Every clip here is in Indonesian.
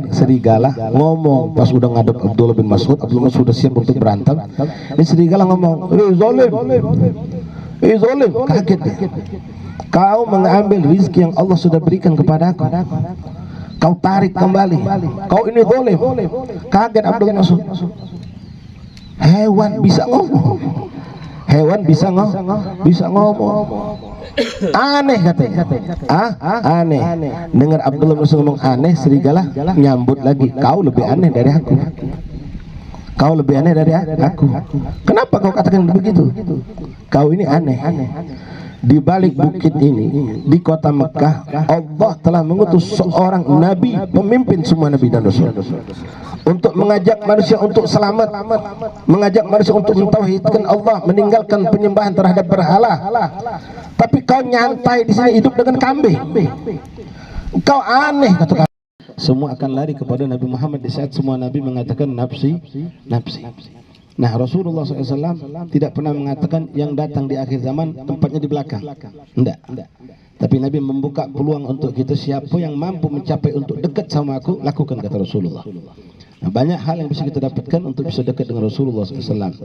serigala ngomong pas udah ngadep Abdullah bin Mas'ud. Abdullah sudah siap untuk berantem. Ini serigala ngomong, zalim, zalim. Kaget dia. Kau mengambil rizki yang Allah sudah berikan kepadaku, kau tarik kembali, kau ini zalim. Kaget Abdullah bin Mas'ud. Hewan bisa ngomong, hewan bisa ngomong. Aneh katanya. Aneh. Dengar Abdullah bin Mas'ud ngomong aneh, serigala nyambut lagi, kau lebih aneh dari aku. Kau lebih aneh dari aku. Kenapa kau katakan begitu? Kau ini aneh. Di balik bukit ini, di kota Mekah, Allah telah mengutus seorang nabi, pemimpin semua nabi dan rasul, untuk mengajak manusia untuk selamat, mengajak manusia untuk mentauhidkan Allah, meninggalkan penyembahan terhadap berhala. Tapi kau nyantai di sini hidup dengan kambing. Kau aneh, kata kami. Semua akan lari kepada Nabi Muhammad di saat semua nabi mengatakan nafsi, nafsi. Nah, Rasulullah SAW tidak pernah mengatakan yang datang di akhir zaman tempatnya di belakang. Tidak. Tapi Nabi membuka peluang untuk kita, siapa yang mampu mencapai untuk dekat sama aku, lakukan, kata Rasulullah. Nah, banyak hal yang bisa kita dapatkan untuk bisa dekat dengan Rasulullah SAW.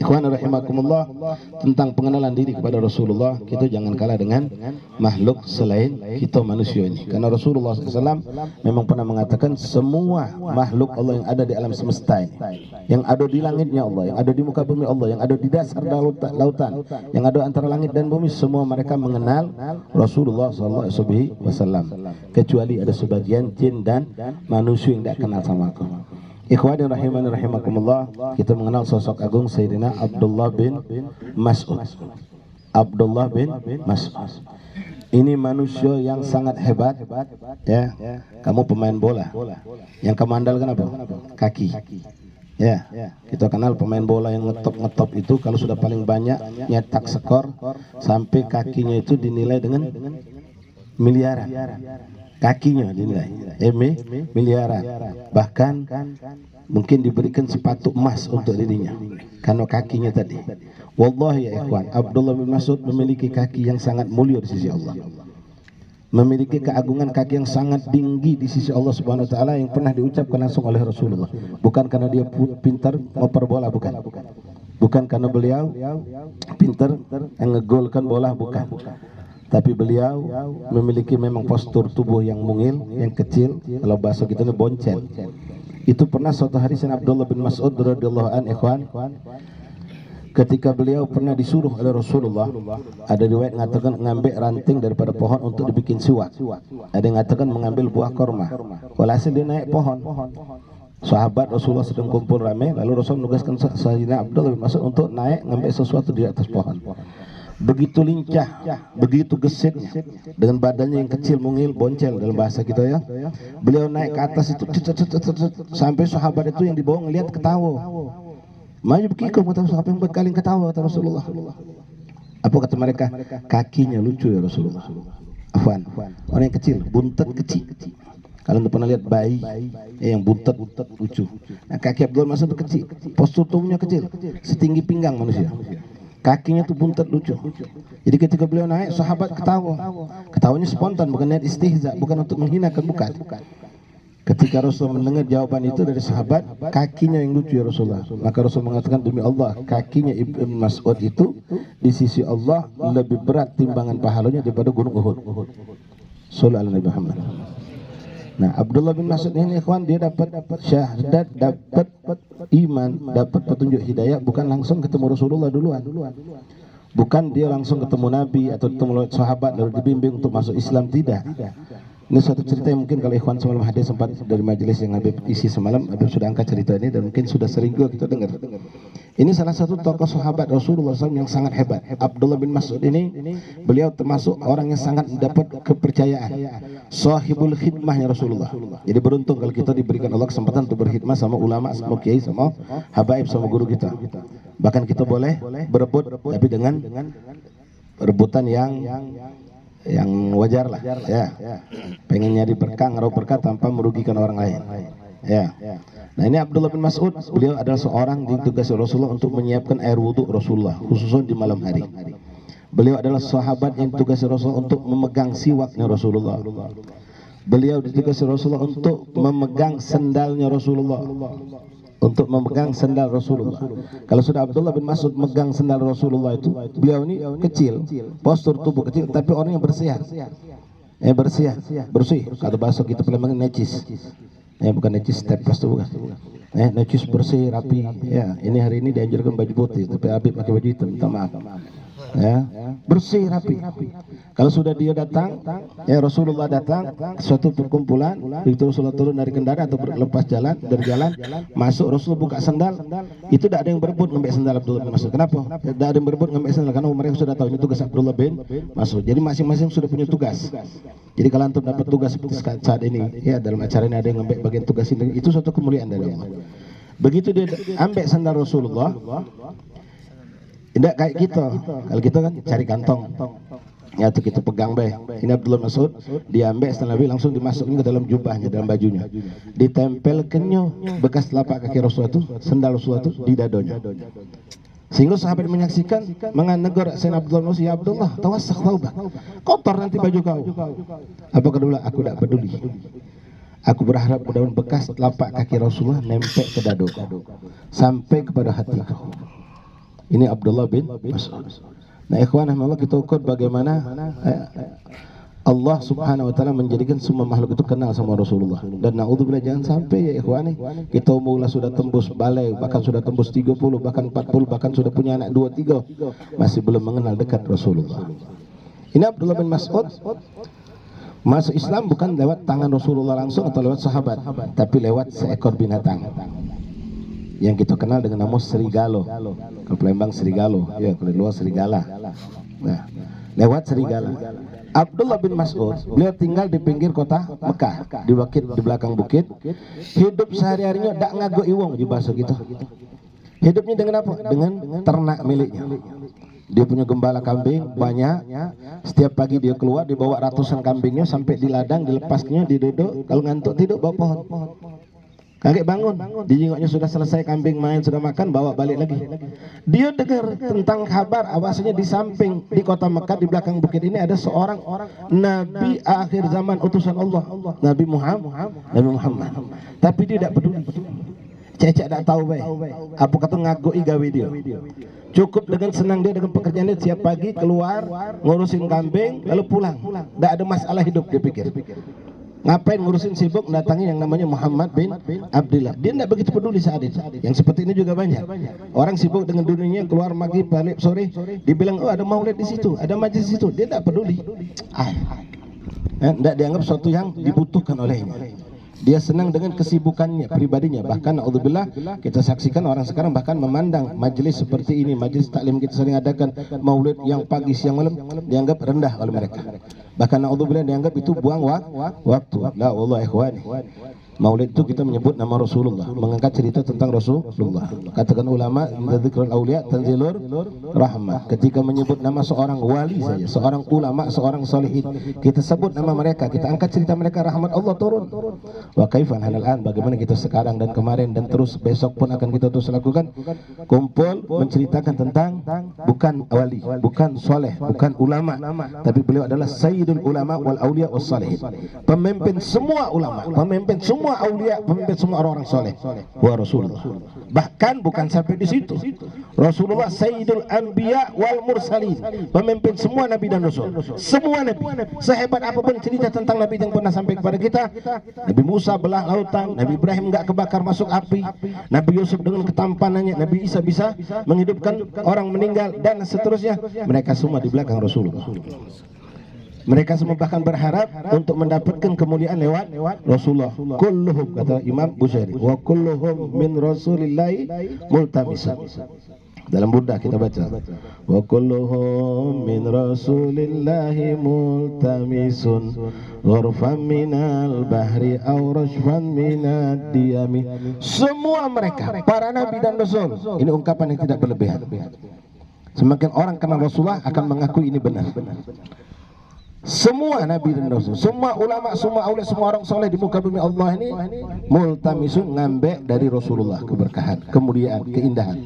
Ikhwan rahimakumullah, tentang pengenalan diri kepada Rasulullah, kita jangan kalah dengan makhluk selain kita manusia ini. Karena Rasulullah SAW memang pernah mengatakan semua makhluk Allah yang ada di alam semesta ini, yang ada di langitnya Allah, yang ada di muka bumi Allah, yang ada di dasar lautan, yang ada antara langit dan bumi, semua mereka mengenal Rasulullah SAW. Kecuali ada sebagian jin dan manusia yang tidak kenal sama aku. Ikhwani rahimani rahimakumullah, kita mengenal sosok agung Sayyidina Abdullah bin Mas'ud. Abdullah bin Mas'ud ini manusia yang sangat hebat, ya. Kamu pemain bola, yang kamu andalkan apa? Kaki, ya. Kita kenal pemain bola yang ngetop itu kalau sudah paling banyak nyetak skor sampai kakinya itu dinilai dengan miliaran. Kakinya dinilai miliaran, bahkan mungkin diberikan sepatu emas untuk dirinya karena kakinya tadi. Wallahi ya ikhwan, Abdullah bin Mas'ud memiliki kaki yang sangat mulia di sisi Allah, memiliki keagungan kaki yang sangat tinggi di sisi Allah Subhanahu wa taala, yang pernah diucapkan langsung oleh Rasulullah. Bukan karena dia pintar ngoper bola, bukan karena beliau pintar ngegolkan bola, bukan. Tapi beliau memiliki memang postur tubuh yang mungil, yang kecil, kalau bahasa kita ini boncel. Itu pernah suatu hari Sayyidina Abdullah bin Mas'ud radhiyallahu anhu, ikhwan, ketika beliau pernah disuruh oleh Rasulullah, ada riwayat mengatakan mengambil ranting daripada pohon untuk dibikin siwak, ada yang mengatakan mengambil buah korma. Walhasil dia naik pohon. Sahabat Rasulullah sedang kumpul ramai, lalu Rasul menugaskan Sayyidina Abdullah bin Mas'ud untuk naik ngambil sesuatu di atas pohon. Begitu lincah, begitu gesitnya, dengan badannya yang kecil, mungil, boncel dalam bahasa kita, ya. Beliau naik ke atas itu, sampai sahabat itu yang di bawah ngelihat ketawa. Maju bekikau, kata Rasulullah, apa yang buat kalian ketawa, kata Rasulullah. Apa kata mereka? Kakinya lucu ya Rasulullah. Afwan, orang yang kecil, buntet kecil. Kalian pernah lihat bayi yang buntet lucu. Nah, kaki Abdullah Mas'ud kecil, postur tubuhnya kecil, setinggi pinggang manusia. Kakinya tuh buntet lucu. Jadi ketika beliau naik, sahabat ketawa. Ketawanya spontan, bukan niat istihza, bukan untuk menghinakan, bukan. Ketika Rasul mendengar jawaban itu dari sahabat, kakinya yang lucu ya Rasulullah. Maka Rasul mengatakan, demi Allah, kakinya Ibn Mas'ud itu di sisi Allah lebih berat timbangan pahalanya daripada gunung Uhud. Sallallahu alaihi Muhammad. Nah, Abdullah bin Mas'ud ini ikhwan, dia dapat syahadat, dapat iman, dapat petunjuk hidayah bukan langsung ketemu Rasulullah duluan. Bukan dia langsung ketemu Nabi atau ketemu sahabat lalu dibimbing untuk masuk Islam, tidak. Ini suatu cerita yang mungkin kalau ikhwan semalam hadir sempat dari majelis yang Habib isi semalam, Habib sudah angkat cerita ini dan mungkin sudah sering juga kita dengar. Ini salah satu tokoh sahabat Rasulullah SAW yang sangat hebat. Abdullah bin Mas'ud ini, beliau termasuk orang yang sangat mendapat kepercayaan, sahibul khidmahnya Rasulullah. Jadi beruntung kalau kita diberikan Allah kesempatan untuk berkhidmah sama ulama, sama kiai, sama habaib, sama guru kita. Bahkan kita boleh berebut, tapi dengan rebutan yang wajar lah, ya. Pengen nyari berkah, ngeraup berkah tanpa merugikan orang lain, ya. Nah, ini Abdullah bin Mas'ud, beliau adalah seorang ditugasi Rasulullah untuk menyiapkan air wudhu Rasulullah, khususnya di malam hari. Beliau adalah sahabat yang ditugasi Rasulullah untuk memegang siwaknya Rasulullah. Beliau ditugasi Rasulullah untuk memegang sendalnya Rasulullah, untuk memegang sendal Rasulullah. Kalau sudah Abdullah bin Mas'ud megang sendal Rasulullah itu, beliau ini kecil, postur tubuh kecil, tapi orangnya bersih. Bersih. Kata bahasa kita Palembang necis. Bukan necis step itu bukan. Necis, bersih, rapi. Ya, ini hari ini dianjurkan baju putih, tapi Habib pakai baju hitam. Minta maaf. Ya, bersih, rapi. Kalau sudah dia datang, Rasulullah datang ke suatu perkumpulan, itu Rasulullah turun dari kendaraan atau lepas jalan dari jalan, masuk Rasulullah buka sendal, itu tidak ada yang berebut ngambil sendal Abdullah bin Mas'ud. Kenapa? Tidak ada yang berebut ngambil sendal, karena mereka sudah tahu ini tugas Abdullah bin Mas'ud. Jadi masing-masing sudah punya tugas. Jadi kalau antum dapat tugas seperti saat ini, ya dalam acara ini ada yang ngambil bagian tugas ini, itu suatu kemuliaan dari Allah. Begitu dia ambil sendal Rasulullah, tidak kayak kita. Kalau kita kan cari kantong, ya tuh kita pegang be. Ini Abdullah Mas'ud, diambil setelah Nabi langsung dimasukkan ke dalam jubahnya, dalam bajunya. Ditempelkannya bekas telapak kaki Rasulullah itu, sendal Rasulullah itu di dadonya. Sehingga sahabat menyaksikan, menegur Sayyidina Abdullah Mas'ud, ya Abdullah, tawassak taubak, kotor nanti baju kau. Apa kedua? Aku tidak peduli. Aku berharap mudah-mudahan bekas telapak kaki Rasulullah nempel ke dado sampai kepada hatiku. Ini Abdullah bin Mas'ud. Nah, ikhwan Allah, kita ukur bagaimana Allah subhanahu wa ta'ala menjadikan semua makhluk itu kenal sama Rasulullah. Dan na'udzubillah, jangan sampai ya ikhwan, kita umurlah sudah tembus balai, bahkan sudah tembus 30, bahkan 40, bahkan sudah punya anak 2, 3, masih belum mengenal dekat Rasulullah. Ini Abdullah bin Mas'ud masuk Islam bukan lewat tangan Rasulullah langsung atau lewat sahabat, tapi lewat seekor binatang yang kita kenal dengan nama serigalo. Kalau Palembang serigalo, ya kalau luar serigala. Nah, lewat serigala. Abdullah bin Mas'ud, beliau tinggal di pinggir kota Mekah, di belakang bukit. Hidup sehari-harinya dak ngago iwong di bahasa kita. Hidupnya dengan apa? Dengan ternak miliknya. Dia punya gembala kambing banyak. Setiap pagi dia keluar, dibawa ratusan kambingnya sampai di ladang, dilepasnya, diduduk. Kalau ngantuk tidur bawah pohon. Kakek bangun, dijengoknya sudah selesai, kambing main, sudah makan, bawa balik lagi. Dia dengar tentang kabar, bahwasanya di samping di kota Mekah, di belakang bukit ini ada seorang Nabi akhir zaman utusan Allah, Nabi Muhammad. Tapi dia tidak peduli. Cecak tidak tahu baik. Apa kata ngagoi gawe dia. Cukup dengan senang dia dengan pekerjaan dia, tiap pagi keluar ngurusin kambing lalu pulang. Tidak ada masalah hidup dia pikir. Ngapain ngurusin, sibuk datangi yang namanya Muhammad bin Abdullah. Dia tidak begitu peduli saat itu. Yang seperti ini juga banyak. Orang sibuk dengan dunianya, keluar pagi balik sore, dibilang oh ada maulid di situ, ada majlis di situ, dia tidak peduli. Tidak dianggap sesuatu yang dibutuhkan olehnya. Dia senang dengan kesibukannya pribadinya. Bahkan naudzubillah, kita saksikan orang sekarang bahkan memandang majelis seperti ini, majelis taklim kita sering adakan, maulid yang pagi siang malam, dianggap rendah oleh mereka. Bahkan naudzubillah dianggap itu buang waktu. La wallah ikhwani. Maulid itu kita menyebut nama Rasulullah, mengangkat cerita tentang Rasulullah. Katakan ulama, dzikrul auliya tanzilur rahmah. Ketika menyebut nama seorang wali saja, seorang ulama, seorang salihin, kita sebut nama mereka, kita angkat cerita mereka, rahmat Allah turun. Wa kaifan hanalan, bagaimana kita sekarang dan kemarin dan terus besok pun akan kita terus lakukan, kumpul menceritakan tentang bukan wali, bukan soleh, bukan ulama, tapi beliau adalah sayyidul ulama wal auliya was salihin, pemimpin semua ulama, pemimpin semua aulia, pemimpin semua orang-orang soleh, wa Rasulullah. Bahkan bukan sampai di situ, Rasulullah sayyidul anbiya wal mursalin, pemimpin semua nabi dan rasul, semua nabi. Sehebat apapun cerita tentang nabi yang pernah sampai kepada kita, Nabi Musa belah lautan, Nabi Ibrahim enggak kebakar masuk api, Nabi Yusuf dengan ketampanannya, Nabi Isa bisa menghidupkan orang meninggal, dan seterusnya. Mereka semua di belakang Rasulullah. Mereka semua bahkan berharap untuk mendapatkan kemuliaan lewat Rasulullah. Kulluhum, kata Imam Bushairi, wa kulluhum min Rasulillahi multamisun. Dalam Burdah kita baca, wa kulluhum min Rasulillahi multamisun ghurfan minal bahri aw rashfan minad diyami. Semua mereka para nabi dan rasul, ini ungkapan yang tidak berlebihan. Semakin orang kenal Rasulullah akan mengakui ini benar. Semua nabi dan rasul, semua ulama, semua aulia, semua orang soleh di muka bumi Allah ini multamisun, ngambek dari Rasulullah keberkahan, kemuliaan, keindahan.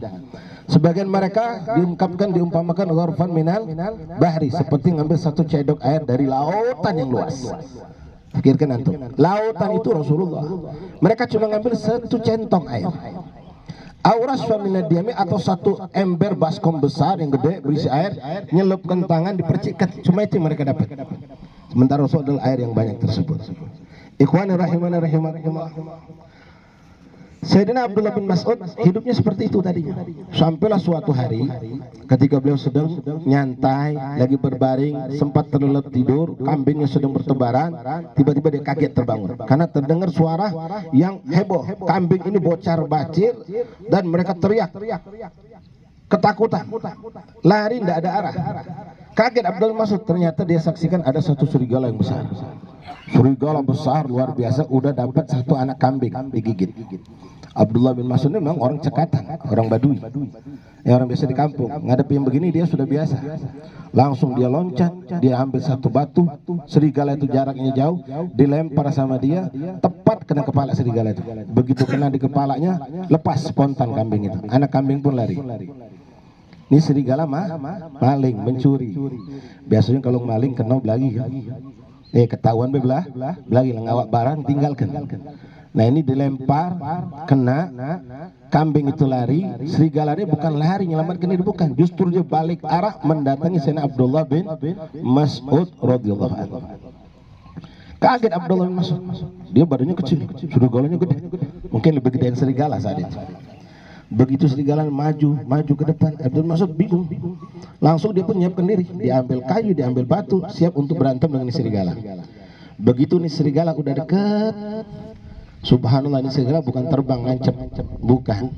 Sebagian mereka diungkapkan, diumpamakan ghurfan minal bahri, seperti ngambil satu cedok air dari lautan yang luas. Pikirkan antum, lautan itu Rasulullah. Mereka cuma ngambil satu centong air. Auras faminadiami, atau satu ember baskom besar yang gede berisi air, nyelupkan tangan, dipercikkan, cuma itu yang mereka dapat. Sementara Rasul adalah air yang banyak tersebut. Ikhwani rahimana rahimakumullah. Sayyidina Abdullah bin Mas'ud hidupnya seperti itu tadinya. Sampailah suatu hari ketika beliau sedang nyantai, lagi berbaring, sempat terlelap tidur, kambingnya sedang bertebaran, tiba-tiba dia kaget terbangun karena terdengar suara yang heboh. Kambing ini bocor bacir dan mereka teriak ketakutan, lari tidak ada arah. Kaget Abdullah bin Mas'ud, ternyata dia saksikan ada satu serigala yang besar. Serigala besar luar biasa, udah dapat satu anak kambing digigit. Abdullah bin Mas'ud memang orang cekatan, orang Badui, ya orang biasa di kampung. Ngadep yang begini dia sudah biasa. Langsung dia loncat, dia ambil satu batu, serigala itu jaraknya jauh, dilempar sama dia, tepat kena kepala serigala itu. Begitu kena di kepalanya, lepas spontan kambing itu. Anak kambing pun lari. Ini serigala maling, mencuri. Biasanya kalau maling kena belagi kan. Ketahuan belah, belagi ngawak barang tinggalkan. Nah ini dilempar, kena, kambing itu lari, serigala ini bukan lari nyelamatkan diri, bukan, justru dia balik arah mendatangi Sayyidina Abdullah bin Mas'ud radhiyallahu anhu. Kaget Abdullah bin Mas'ud, dia badannya kecil, serigalanya gede, mungkin lebih gede dari serigala saat itu. Begitu serigala maju ke depan, Abdul Mas'ud bingung. Langsung dia pun nyiapkan diri, diambil kayu, diambil batu, siap untuk berantem dengan serigala. Begitu nih serigala udah dekat, subhanallah, ini serigala bukan terbang ngancep, bukan,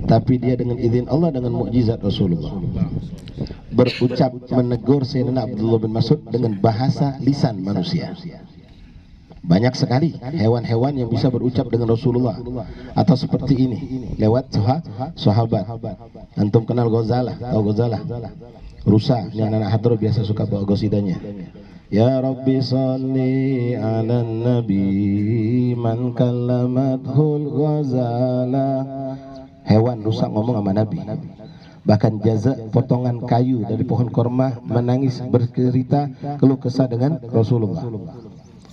tapi dia dengan izin Allah, dengan mukjizat Rasulullah berucap menegur Sayyidina Abdullah bin Mas'ud dengan bahasa lisan manusia. Banyak sekali hewan-hewan yang bisa berucap dengan Rasulullah atau seperti ini lewat sahabat. Antum kenal Ghazalah, tahu Ghazalah? Rusa, ini anak-anak hadro biasa suka bawa gosidanya. Ya Rabbi salli ala nabi man kallamathul Ghazalah. Hewan rusa ngomong sama Nabi. Bahkan jaza potongan kayu dari pohon korma menangis bercerita keluh kesah dengan Rasulullah.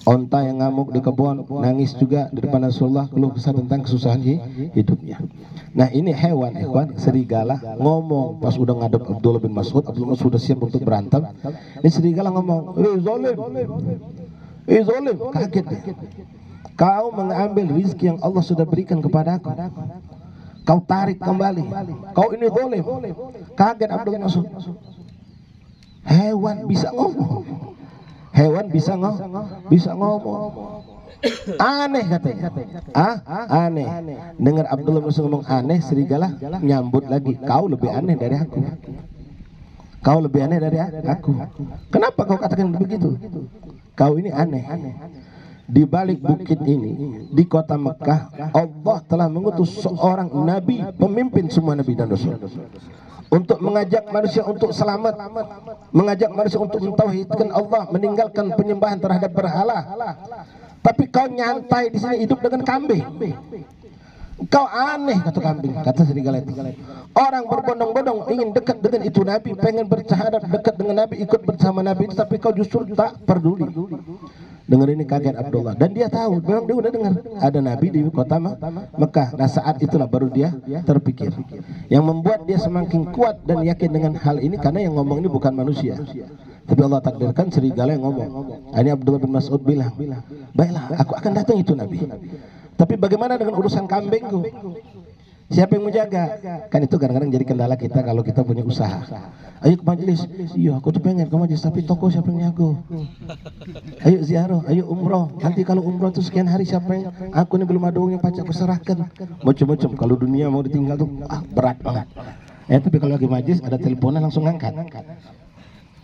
Onta yang ngamuk di kebun nangis juga di depan Rasulullah, keluh kesah tentang kesusahan hidupnya. Nah ini hewan, ikhwan, serigala ngomong pas udah ngadep Abdullah bin Mas'ud. Abdullah sudah siap untuk berantem. Ini serigala ngomong, zalim, zalim. Kaget dia. Kau mengambil rizki yang Allah sudah berikan kepadaku, kau tarik kembali, kau ini zalim. Kaget Abdullah bin Mas'ud. Hewan bisa ngomong, hewan bisa ngomong. Aneh katanya. Aneh. Dengar Abdullah bin Mas'ud ngomong aneh, serigala nyambut lagi, kau lebih aneh dari aku. Kau lebih aneh dari aku. Kenapa kau katakan begitu? Kau ini aneh. Di balik bukit ini, di kota Mekah, Allah telah mengutus seorang nabi, pemimpin semua nabi dan rasul, untuk mengajak manusia untuk selamat, mengajak manusia untuk mentauhidkan Allah, meninggalkan penyembahan terhadap berhala. Tapi kau nyantai di sini hidup dengan kambing. Kau aneh, kata kambing, kata serigala itu. Orang berbondong-bondong ingin dekat dengan itu Nabi, pengen bersahadat dekat dengan Nabi, ikut bersama Nabi, tapi kau justru tak peduli. Dengar ini kaget Abdullah, dan dia tahu, memang dia udah dengar ada Nabi di kota Mekah. Nah saat itulah baru dia terpikir. Yang membuat dia semakin kuat dan yakin dengan hal ini karena yang ngomong ini bukan manusia, tapi Allah takdirkan serigala yang ngomong. Ini Abdullah bin Mas'ud bilang, baiklah, aku akan datang itu Nabi, tapi bagaimana dengan urusan kambingku? Siapa yang menjaga? Kan itu kadang-kadang jadi kendala kita kalau kita punya usaha. Ayo ke majelis, iya aku tuh pengen ke majelis, tapi toko siapa yang nyago? Ayo ziarah, ayo umroh. Nanti kalau umroh tuh sekian hari siapa yang, aku ini belum ada uang yang pajak aku serahkan. Macam-macam. Kalau dunia mau ditinggal tuh berat banget. Tapi kalau lagi majelis ada teleponan langsung ngangkat.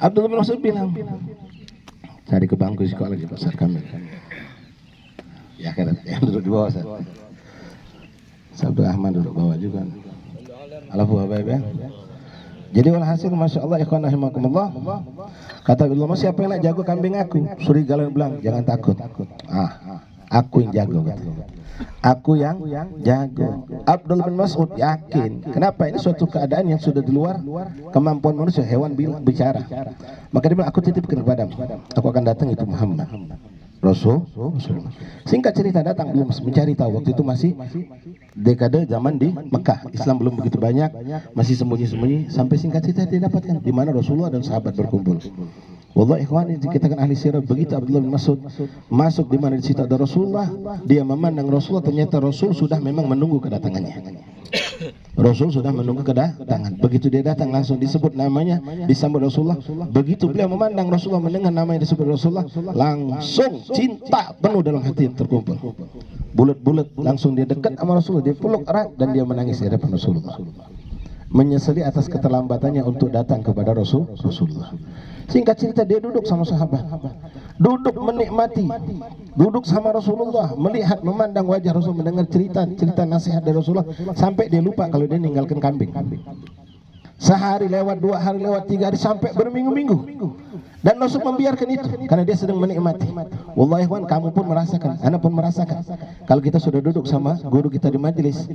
Abdullah bin Mas'ud bilang, cari ke bangku sekolah di pasar kami. Ya kan, yang duduk di bawah saya. Sabtu Ahmad duduk bawah juga. Alafu habaib ya. Jadi walhasil masya Allah ikhwan rahimakumullah. Kata Abdullah, siapa yang nak jago kambing aku? Serigala bilang, jangan takut. Aku yang jago. Aku yang jago. Abdullah bin Mas'ud yakin. Kenapa? Ini suatu keadaan yang sudah di luar kemampuan manusia. Hewan bicara. Maka dia bilang, aku titipkan kepadamu. Aku akan datang itu Muhammad. Rasulullah. Singkat cerita datang belum mencari tahu, waktu itu masih dekade zaman di Mekah, Islam belum begitu banyak, masih sembunyi-sembunyi, sampai singkat cerita dia dapatkan di mana Rasulullah dan sahabat berkumpul. Wallahi ikhwan, kita kan ahli sirah, begitu Abdullah bin Mas'ud masuk di mana di situ ada Rasulullah, dia memandang Rasulullah, ternyata Rasul sudah memang menunggu kedatangannya. Rasul sudah menunggu kedatangan. Begitu dia datang langsung disebut namanya, disambut Rasulullah. Begitu beliau memandang Rasulullah, mendengar namanya disebut Rasulullah, langsung cinta penuh dalam hati yang terkumpul. Bulat-bulat langsung dia dekat sama Rasulullah, dia peluk erat dan dia menangis di hadapan Rasulullah. Menyesali atas keterlambatannya untuk datang kepada Rasulullah. Singkat cerita dia duduk sama sahabat, duduk menikmati, duduk sama Rasulullah, melihat, memandang wajah Rasul, mendengar cerita nasihat dari Rasulullah, sampai dia lupa kalau dia meninggalkan kambing. Sehari lewat, 2 hari lewat, 3 hari, sampai berminggu-minggu, dan Rasul membiarkan itu karena dia sedang menikmati. Wallahi ikhwan, kamu pun merasakan, anak pun merasakan. Kalau kita sudah duduk sama guru kita di majelis,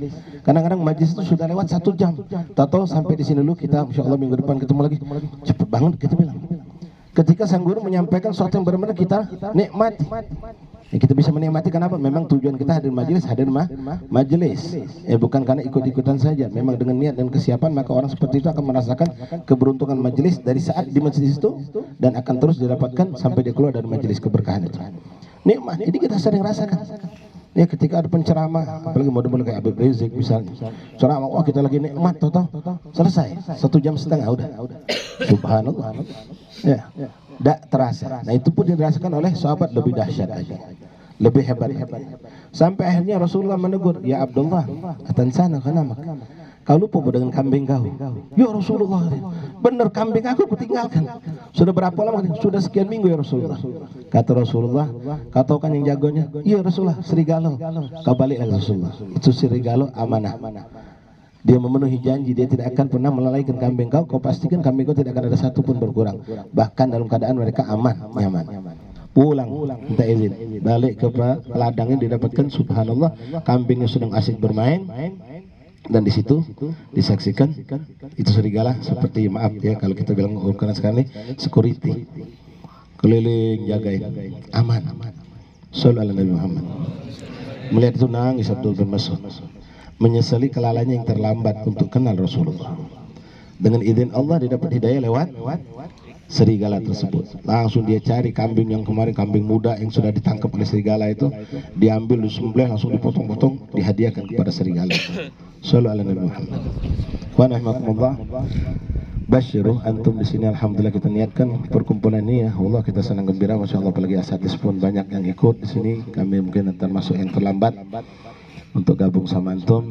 kadang-kadang majelis itu sudah lewat 1 jam, tahu sampai di sini dulu, kita insya Allah minggu depan ketemu lagi, cepet banget kita bilang. Ketika sang guru menyampaikan sesuatu yang benar-benar kita nikmati, ya, kita bisa menikmati. Kenapa? Memang tujuan kita hadir majelis, majelis. Bukan karena ikut-ikutan saja. Memang dengan niat dan kesiapan, maka orang seperti itu akan merasakan keberuntungan majelis dari saat di majelis itu, dan akan terus didapatkan sampai dia keluar dari majelis keberkahan itu. Nikmat. Jadi kita sering rasakan. Ya, ketika ada penceramah, apalagi model-model kayak Habib Rizik misalnya, ceramah, wah kita lagi nikmat, total selesai 1,5 jam udah. Subhanallah. Ya, tidak terasa. Nah, itu pun dirasakan oleh sahabat lebih dahsyat lagi, lebih hebat. Sampai akhirnya Rasulullah menegur, ya Abdullah, atansana kanamak, kau lupa dengan kambing kau. Ya Rasulullah, benar kambing aku tinggalkan. Sudah berapa lama? Sudah sekian minggu ya Rasulullah. Kata Rasulullah, kau tahu kan yang jagonya? Iya Rasulullah, serigala. Kau balik lagi Rasulullah. Itu serigala amanah. Dia memenuhi janji, dia tidak akan pernah melalaikan kambing kau. Kau pastikan kambing kau tidak akan ada satu pun berkurang. Bahkan dalam keadaan mereka aman, nyaman. Pulang, minta izin, balik ke ladangnya, didapatkan subhanallah kambingnya sedang asik bermain. Dan di situ disaksikan itu serigala seperti, maaf ya kalau kita bilang ukuran sekali, security keliling jagain, aman. Sallallahu alaihi Muhammad. Melihat itu nangis Abdul bin Mas'ud, menyesali kelalaiannya yang terlambat untuk kenal Rasulullah. Dengan izin Allah dia dapat hidayah lewat serigala tersebut. Langsung dia cari kambing yang kemarin, kambing muda yang sudah ditangkap oleh serigala itu, diambil, disembelih, langsung dipotong-potong, dihadiahkan kepada serigala itu. Sallallahu alaihi Muhammad. Wa rahmatullah. Basyiru antum di sini, alhamdulillah kita niatkan perkumpulan ini ya Allah, kita senang gembira, masya Allah, apalagi asatidz pun banyak yang ikut di sini. Kami mungkin termasuk yang terlambat untuk gabung sama antum.